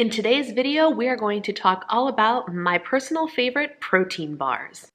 In today's video, we are going to talk all about my personal favorite protein bars.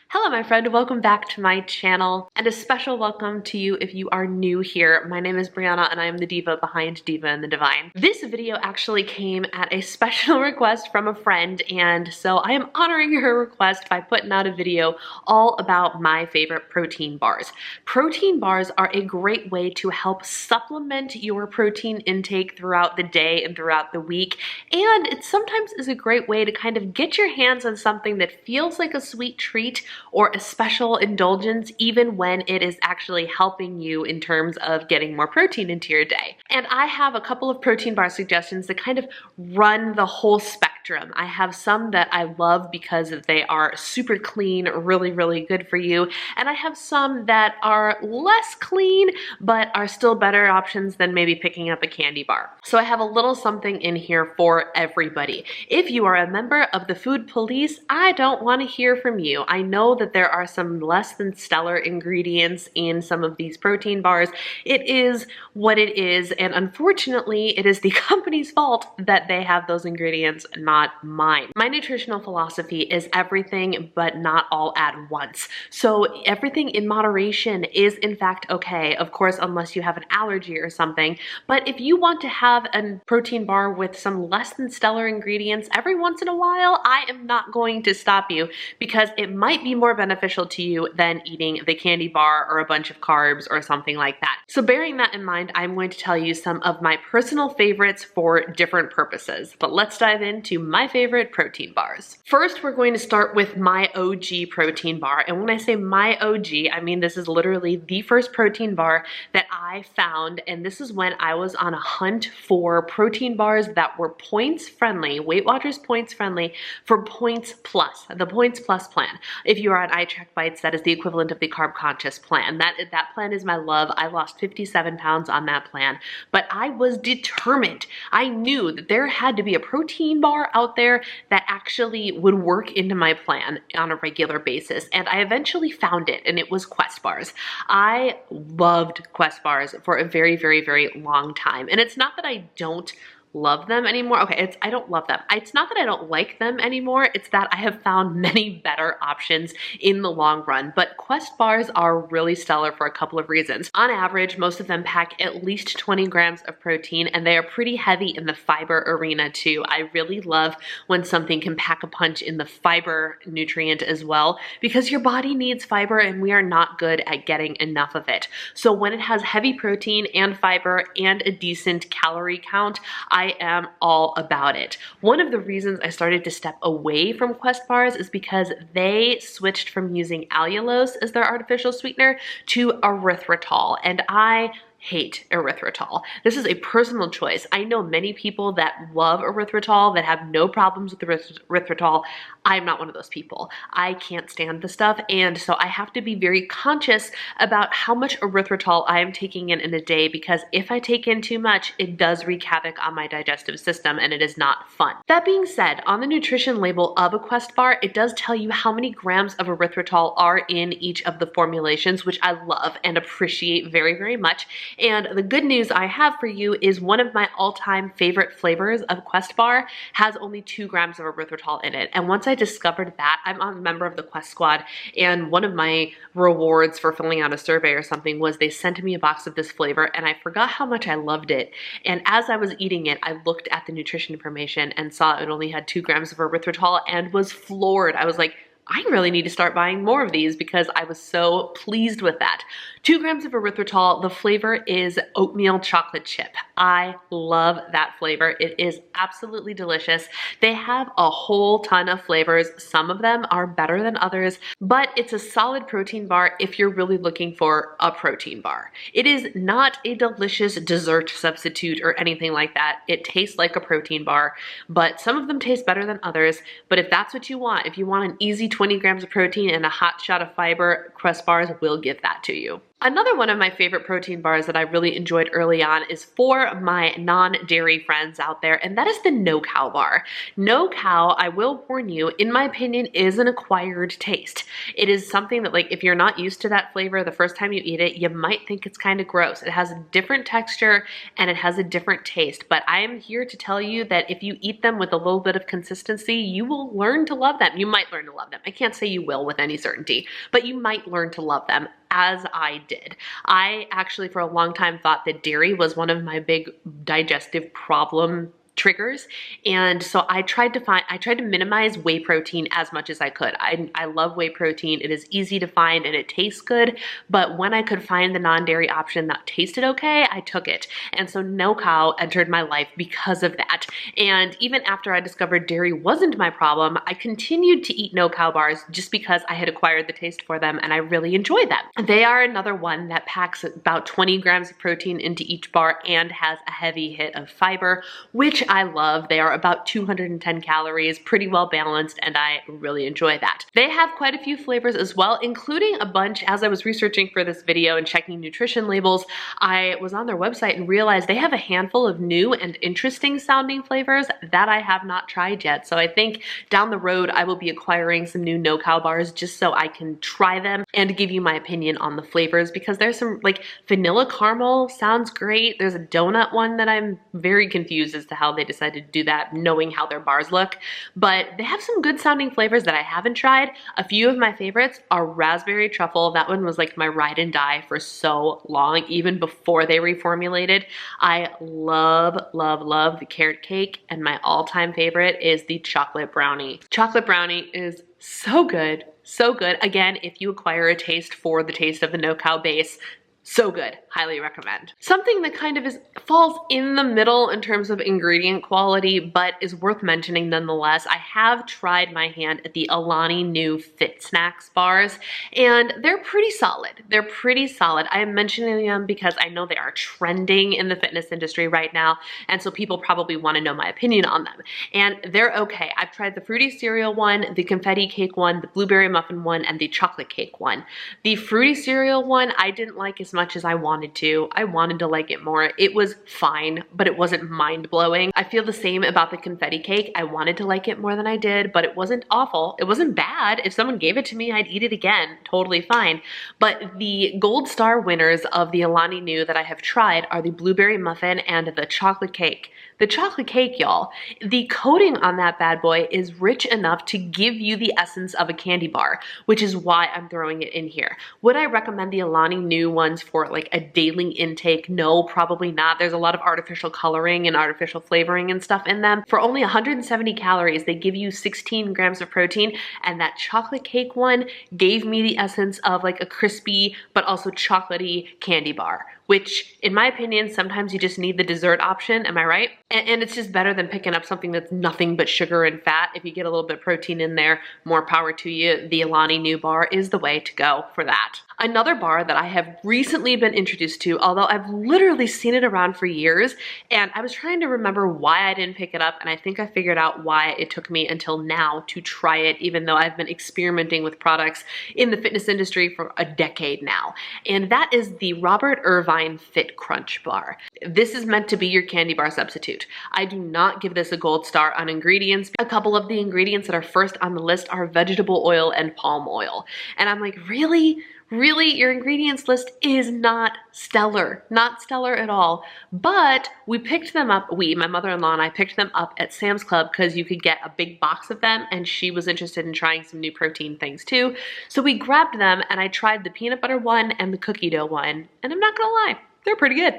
Hello my friend, welcome back to my channel, and a special welcome to you if you are new here. My name is Brianna and I am the diva behind Diva and the Divine. This video actually came at a special request from a friend, and so I am honoring her request by putting out a video all about my favorite protein bars. Protein bars are a great way to help supplement your protein intake throughout the day and throughout the week, and it sometimes is a great way to kind of get your hands on something that feels like a sweet treat or a special indulgence, even when it is actually helping you in terms of getting more protein into your day. And I have a couple of protein bar suggestions that kind of run the whole spectrum. I have some that I love because they are super clean, really good for you. And I have some that are less clean, but are still better options than maybe picking up a candy bar. So I have a little something in here for everybody. If you are a member of the food police, I don't want to hear from you. I know that there are some less than stellar ingredients in some of these protein bars. It is what it is, and unfortunately, it is the company's fault that they have those ingredients, not mine. My nutritional philosophy is everything, but not all at once. So everything in moderation is in fact okay, of course, unless you have an allergy or something. But if you want to have a protein bar with some less than stellar ingredients every once in a while, I am not going to stop you, because it might be more beneficial to you than eating the candy bar or a bunch of carbs or something like that. So bearing that in mind, I'm going to tell you some of my personal favorites for different purposes. But let's dive into my favorite protein bars. First, we're going to start with my OG protein bar. And when I say my OG, I mean this is literally the first protein bar that I found. And this is when I was on a hunt for protein bars that were points friendly, Weight Watchers points friendly, for Points Plus, the Points Plus plan. If you are on iTrack Bites, that is the equivalent of the Carb Conscious plan. That plan is my love. I lost 57 pounds on that plan, but I was determined. I knew that there had to be a protein bar out there that actually would work into my plan on a regular basis, and I eventually found it, and it was Quest bars. I loved Quest bars for a very long time, and it's not that I don't love them anymore. Okay, I don't love them. It's not that I don't like them anymore. It's that I have found many better options in the long run. But Quest bars are really stellar for a couple of reasons. On average, most of them pack at least 20 grams of protein, and they are pretty heavy in the fiber arena too. I really love when something can pack a punch in the fiber nutrient as well, because your body needs fiber and we are not good at getting enough of it. So when it has heavy protein and fiber and a decent calorie count, I am all about it. One of the reasons I started to step away from Quest bars is because they switched from using allulose as their artificial sweetener to erythritol, and I hate erythritol. This is a personal choice. I know many people that love erythritol, that have no problems with erythritol. I'm not one of those people. I can't stand the stuff, and so I have to be very conscious about how much erythritol I am taking in a day, because if I take in too much, it does wreak havoc on my digestive system, and it is not fun. That being said, on the nutrition label of a Quest bar, it does tell you how many grams of erythritol are in each of the formulations, which I love and appreciate very much. And the good news I have for you is one of my all-time favorite flavors of Quest bar has only 2 grams of erythritol in it. And once I discovered that, I'm a member of the Quest Squad, and one of my rewards for filling out a survey or something was they sent me a box of this flavor, and I forgot how much I loved it. And as I was eating it, I looked at the nutrition information and saw it only had 2 grams of erythritol and was floored. I was like, I really need to start buying more of these, because I was so pleased with that. 2 grams of erythritol. The flavor is oatmeal chocolate chip. I love that flavor. It is absolutely delicious. They have a whole ton of flavors. Some of them are better than others, but it's a solid protein bar if you're really looking for a protein bar. It is not a delicious dessert substitute or anything like that. It tastes like a protein bar, but some of them taste better than others. But if that's what you want, if you want an easy 20 grams of protein and a hot shot of fiber, Quest bars will give that to you. Another one of my favorite protein bars that I really enjoyed early on is for my non-dairy friends out there, and that is the No Cow bar. No Cow, I will warn you, in my opinion, is an acquired taste. It is something that, like, if you're not used to that flavor the first time you eat it, you might think it's kind of gross. It has a different texture and it has a different taste, but I am here to tell you that if you eat them with a little bit of consistency, you will learn to love them. You might learn to love them. I can't say you will with any certainty, but you might learn to love them, as I did. I actually for a long time thought that dairy was one of my big digestive problem triggers, and so I tried to minimize whey protein as much as I could. I love whey protein. It is easy to find and it tastes good, but when I could find the non-dairy option that tasted okay, I took it. And so No Cow entered my life because of that. And even after I discovered dairy wasn't my problem, I continued to eat No Cow bars just because I had acquired the taste for them and I really enjoyed them. They are another one that packs about 20 grams of protein into each bar and has a heavy hit of fiber, which I love. They are about 210 calories, pretty well balanced, and I really enjoy that. They have quite a few flavors as well, including a bunch. As I was researching for this video and checking nutrition labels, I was on their website and realized they have a handful of new and interesting sounding flavors that I have not tried yet. So I think down the road I will be acquiring some new No Cow bars just so I can try them and give you my opinion on the flavors, because there's some, like, vanilla caramel sounds great. There's a donut one that I'm very confused as to how they decided to do that, knowing how their bars look, but they have some good sounding flavors that I haven't tried. A few of my favorites are raspberry truffle. That one was like my ride and die for so long, even before they reformulated. I love, love, love the carrot cake, and my all-time favorite is the chocolate brownie. Chocolate brownie is so good, so good. Again, if you acquire a taste for the taste of the No Cow base, so good, highly recommend. Something that kind of falls in the middle in terms of ingredient quality, but is worth mentioning nonetheless. I have tried my hand at the Ilani new Fit Snacks bars, and they're pretty solid. They're pretty solid. I am mentioning them because I know they are trending in the fitness industry right now, and so people probably want to know my opinion on them. And they're okay. I've tried the fruity cereal one, the confetti cake one, the blueberry muffin one, and the chocolate cake one. The fruity cereal one I didn't like as much as I wanted to. I wanted to like it more. It was fine, but it wasn't mind-blowing. I feel the same about the confetti cake. I wanted to like it more than I did, but it wasn't awful. It wasn't bad. If someone gave it to me, I'd eat it again. Totally fine. But the gold star winners of the Ilani New that I have tried are the blueberry muffin and the chocolate cake. The chocolate cake, y'all, the coating on that bad boy is rich enough to give you the essence of a candy bar, which is why I'm throwing it in here. Would I recommend the Ilani New ones for like a daily intake? No, probably not. There's a lot of artificial coloring and artificial flavoring and stuff in them. For only 170 calories, they give you 16 grams of protein, and that chocolate cake one gave me the essence of like a crispy but also chocolatey candy bar, which in my opinion, sometimes you just need the dessert option, am I right? And it's just better than picking up something that's nothing but sugar and fat. If you get a little bit of protein in there, more power to you. The Ilani New bar is the way to go for that. Another bar that I have recently been introduced to, although I've literally seen it around for years, and I was trying to remember why I didn't pick it up, and I think I figured out why it took me until now to try it, even though I've been experimenting with products in the fitness industry for a decade now. And that is the Robert Irvine Fit Crunch bar. This is meant to be your candy bar substitute. I do not give this a gold star on ingredients. A couple of the ingredients that are first on the list are vegetable oil and palm oil. And I'm like, really? Really, your ingredients list is not stellar at all. But we picked them up, my mother-in-law and I picked them up at Sam's Club because you could get a big box of them, and she was interested in trying some new protein things too. So we grabbed them and I tried the peanut butter one and the cookie dough one, and I'm not gonna lie, they're pretty good.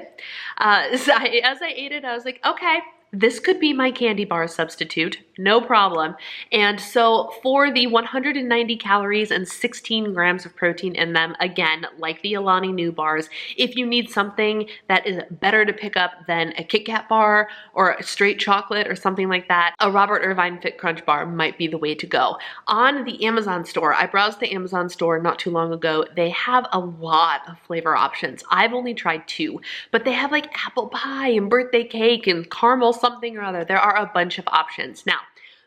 As I ate it, I was like, okay, this could be my candy bar substitute, no problem. And so for the 190 calories and 16 grams of protein in them, again, like the Ilani New bars, if you need something that is better to pick up than a Kit Kat bar or a straight chocolate or something like that, a Robert Irvine Fit Crunch bar might be the way to go. On the Amazon store, I browsed the Amazon store not too long ago, they have a lot of flavor options. I've only tried 2, but they have like apple pie and birthday cake and caramel something or other. There are a bunch of options. Now,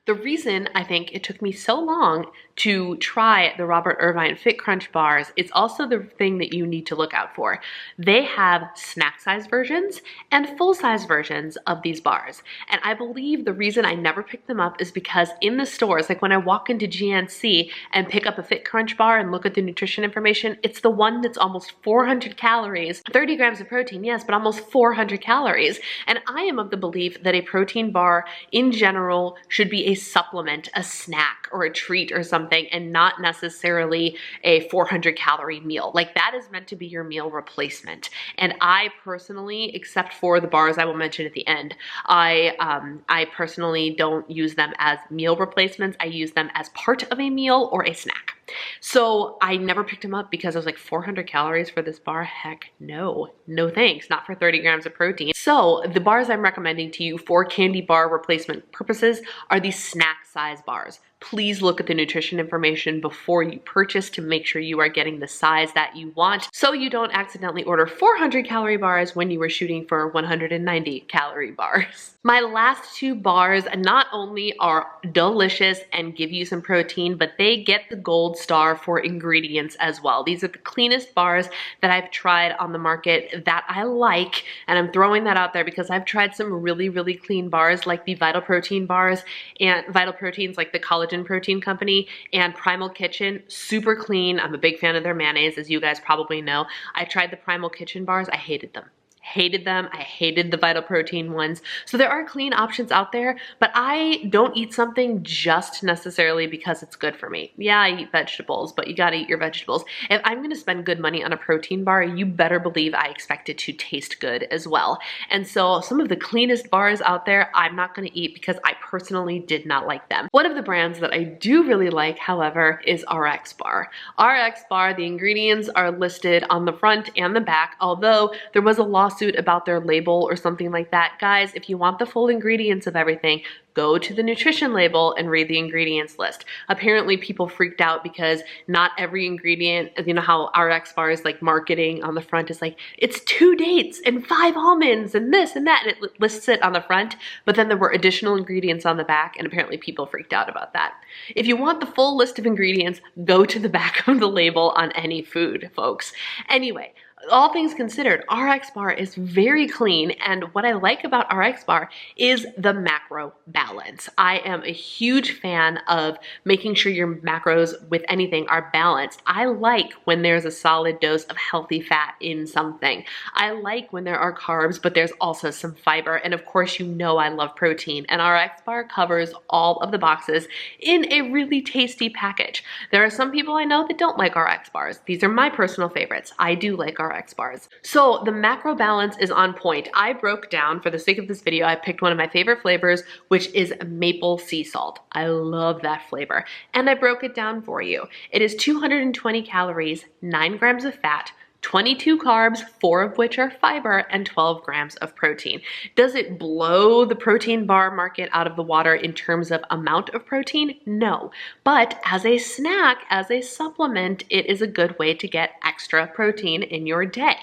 The reason I think it took me so long to try the Robert Irvine Fit Crunch bars, it's also the thing that you need to look out for. They have snack size versions and full size versions of these bars. And I believe the reason I never picked them up is because in the stores, like when I walk into GNC and pick up a Fit Crunch bar and look at the nutrition information, it's the one that's almost 400 calories, 30 grams of protein, yes, but almost 400 calories. And I am of the belief that a protein bar in general should be a supplement, a snack, or a treat or something, and not necessarily a 400 calorie meal. Like that is meant to be your meal replacement. And I personally, except for the bars I will mention at the end, I personally don't use them as meal replacements. I use them as part of a meal or a snack. So I never picked them up because I was like, 400 calories for this bar? Heck no, no thanks, not for 30 grams of protein. So the bars I'm recommending to you for candy bar replacement purposes are these snack size bars. Please look at the nutrition information before you purchase to make sure you are getting the size that you want so you don't accidentally order 400 calorie bars when you were shooting for 190 calorie bars. My last two bars not only are delicious and give you some protein, but they get the gold star for ingredients as well. These are the cleanest bars that I've tried on the market that I like, and I'm throwing that out there because I've tried some really, really clean bars like the Vital Protein bars, and Vital Proteins like the Collagen Protein Company and Primal Kitchen, super clean. I'm a big fan of their mayonnaise, as you guys probably know. I tried the Primal Kitchen bars. I hated them. Hated them. I hated the Vital Protein ones. So there are clean options out there, but I don't eat something just necessarily because it's good for me. Yeah, I eat vegetables, but you gotta eat your vegetables. If I'm gonna spend good money on a protein bar, you better believe I expect it to taste good as well. And so some of the cleanest bars out there, I'm not gonna eat because I personally did not like them. One of the brands that I do really like, however, is RX Bar. RX Bar, the ingredients are listed on the front and the back, although there was a lawsuit about their label or something like that. Guys, if you want the full ingredients of everything, go to the nutrition label and read the ingredients list. Apparently people freaked out because not every ingredient, you know how RX Bar is like marketing on the front is like, it's 2 dates and 5 almonds and this and that, and it lists it on the front, but then there were additional ingredients on the back, and apparently people freaked out about that. If you want the full list of ingredients, go to the back of the label on any food, folks. Anyway, all things considered, RX Bar is very clean, and what I like about RX Bar is the macro balance. I am a huge fan of making sure your macros with anything are balanced. I like when there's a solid dose of healthy fat in something. I like when there are carbs, but there's also some fiber, and of course you know I love protein, and RX Bar covers all of the boxes in a really tasty package. There are some people I know that don't like RX Bars. These are my personal favorites. I do like RX Bars. So the macro balance is on point. I broke down, for the sake of this video, I picked one of my favorite flavors, which is maple sea salt. I love that flavor. And I broke it down for you. It is 220 calories, 9 grams of fat, 22 carbs, 4 of which are fiber, and 12 grams of protein. Does it blow the protein bar market out of the water in terms of amount of protein? No. But as a snack, as a supplement, it is a good way to get extra protein in your day.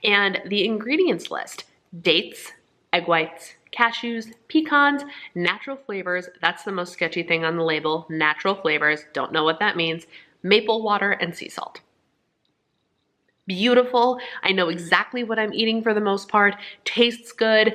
And the ingredients list: dates, egg whites, cashews, pecans, natural flavors. That's the most sketchy thing on the label. Natural flavors. Don't know what that means. Maple water and sea salt. Beautiful. I know exactly what I'm eating for the most part. Tastes good.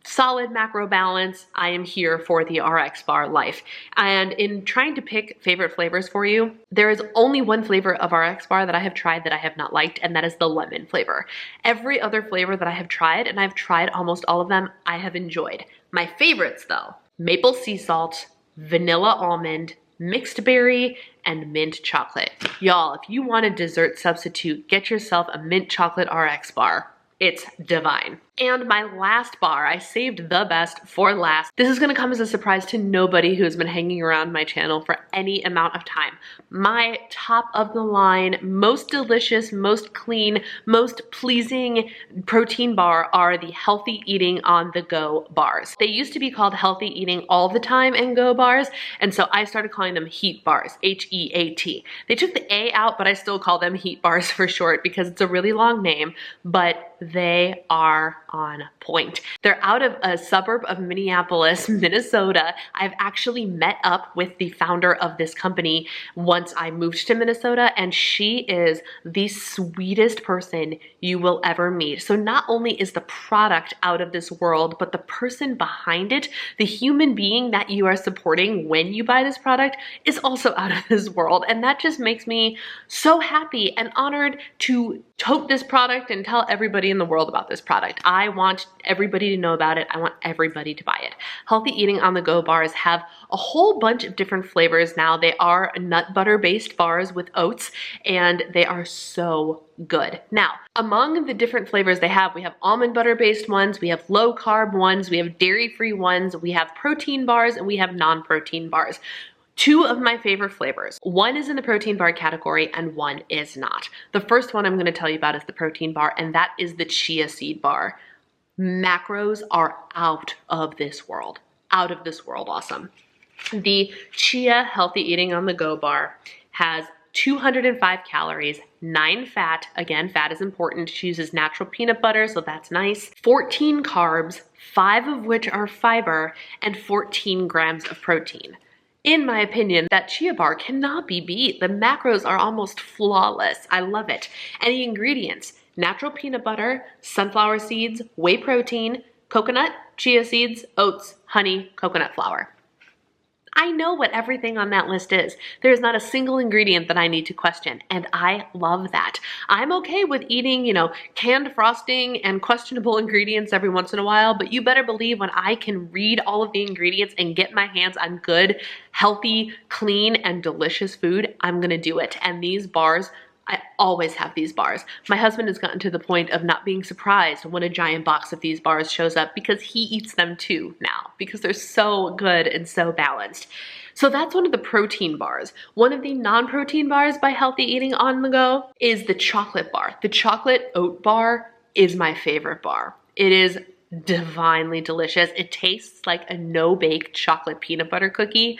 Solid macro balance. I am here for the RX Bar life. And in trying to pick favorite flavors for you, there is only one flavor of RX Bar that I have tried that I have not liked, and that is the lemon flavor. Every other flavor that I have tried, and I've tried almost all of them, I have enjoyed. My favorites though: maple sea salt, vanilla almond, mixed berry, and mint chocolate. Y'all, if you want a dessert substitute, get yourself a mint chocolate RX Bar. It's divine. And my last bar, I saved the best for last. This is gonna come as a surprise to nobody who's been hanging around my channel for any amount of time. My top of the line, most delicious, most clean, most pleasing protein bar are the Healthy Eating on the Go bars. They used to be called Healthy Eating All the Time and Go bars, and so I started calling them Heat bars, H-E-A-T. They took the A out, but I still call them Heat bars for short because it's a really long name, but they are on point. They're out of a suburb of Minneapolis, Minnesota. I've actually met up with the founder of this company once I moved to Minnesota, and she is the sweetest person you will ever meet. So not only is the product out of this world, but the person behind it, the human being that you are supporting when you buy this product, is also out of this world. And that just makes me so happy and honored to tote this product and tell everybody in the world about this product. I want everybody to know about it. I want everybody to buy it. Healthy Eating on the Go bars have a whole bunch of different flavors now. They are nut butter based bars with oats, and they are so good. Now, among the different flavors they have, we have almond butter based ones, we have low carb ones, we have dairy free ones, we have protein bars, and we have non-protein bars. Two of my favorite flavors. One is in the protein bar category and one is not. The first one I'm going to tell you about is the protein bar, and that is the chia seed bar. Macros are out of this world. Out of this world awesome. The Chia Healthy Eating on the Go bar has 205 calories, 9 fat. Again, fat is important. She uses natural peanut butter, so that's nice. 14 carbs, 5 of which are fiber, and 14 grams of protein. In my opinion, that chia bar cannot be beat. The macros are almost flawless. I love it. And the ingredients: natural peanut butter, sunflower seeds, whey protein, coconut, chia seeds, oats, honey, coconut flour. I know what everything on that list is. There's not a single ingredient that I need to question, and I love that. I'm okay with eating, canned frosting and questionable ingredients every once in a while, but you better believe when I can read all of the ingredients and get my hands on good, healthy, clean, and delicious food, I'm gonna do it. And these bars, I always have these bars. My husband has gotten to the point of not being surprised when a giant box of these bars shows up because he eats them too now because they're so good and so balanced. So that's one of the protein bars. One of the non-protein bars by Healthy Eating on the Go is the chocolate bar. The chocolate oat bar is my favorite bar. It is divinely delicious. It tastes like a no-bake chocolate peanut butter cookie.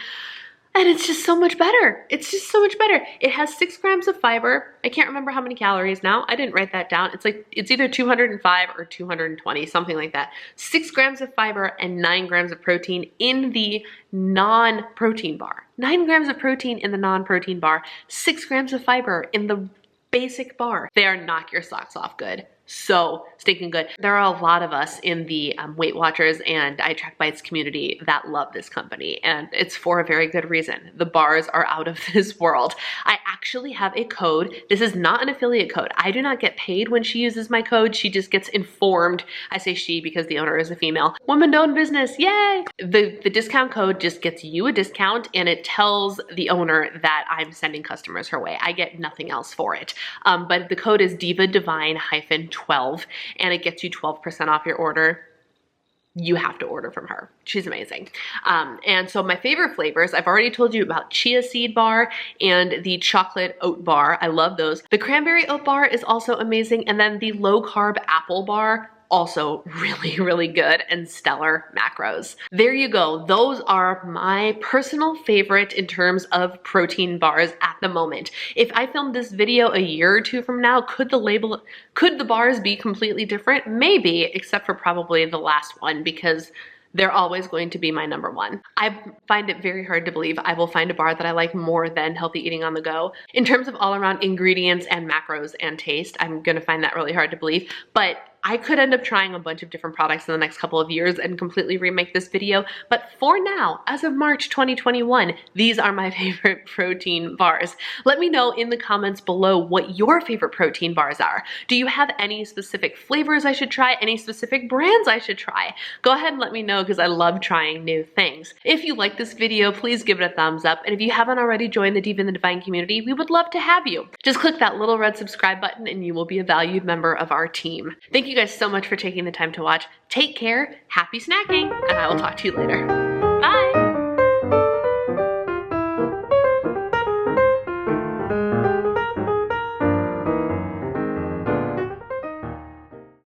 And it's just so much better. It's just so much better. It has 6 grams of fiber. I can't remember how many calories now. I didn't write that down. It's either 205 or 220, something like that. 6 grams of fiber and 9 grams of protein in the non-protein bar. 9 grams of protein in the non-protein bar. 6 grams of fiber in the basic bar. They are knock your socks off good. So stinking good. There are a lot of us in the Weight Watchers and I Track Bites community that love this company, and it's for a very good reason. The bars are out of this world. I actually have a code. This is not an affiliate code. I do not get paid when she uses my code. She just gets informed. I say she because the owner is a female. Woman-owned business, yay! The discount code just gets you a discount, and it tells the owner that I'm sending customers her way. I get nothing else for it. But the code is Diva Divine -12, and it gets you 12% off your order. You have to order from her. She's amazing. And so my favorite flavors, I've already told you about chia seed bar and the chocolate oat bar. I love those. The cranberry oat bar is also amazing. And then the low carb apple bar, also really, really good and stellar macros. There you go. Those are my personal favorite in terms of protein bars at the moment. If I filmed this video a year or two from now, could the bars be completely different? Maybe, except for probably the last one, because they're always going to be my number one. I find it very hard to believe I will find a bar that I like more than Healthy Eating on the Go. In terms of all around ingredients and macros and taste, I'm gonna find that really hard to believe, but I could end up trying a bunch of different products in the next couple of years and completely remake this video. But for now, as of March 2021, these are my favorite protein bars. Let me know in the comments below what your favorite protein bars are. Do you have any specific flavors I should try? Any specific brands I should try? Go ahead and let me know because I love trying new things. If you like this video, please give it a thumbs up. And if you haven't already joined the Diva and the Divine community, we would love to have you. Just click that little red subscribe button and you will be a valued member of our team. Thank you guys so much for taking the time to watch. Take care, happy snacking, and I will talk to you later.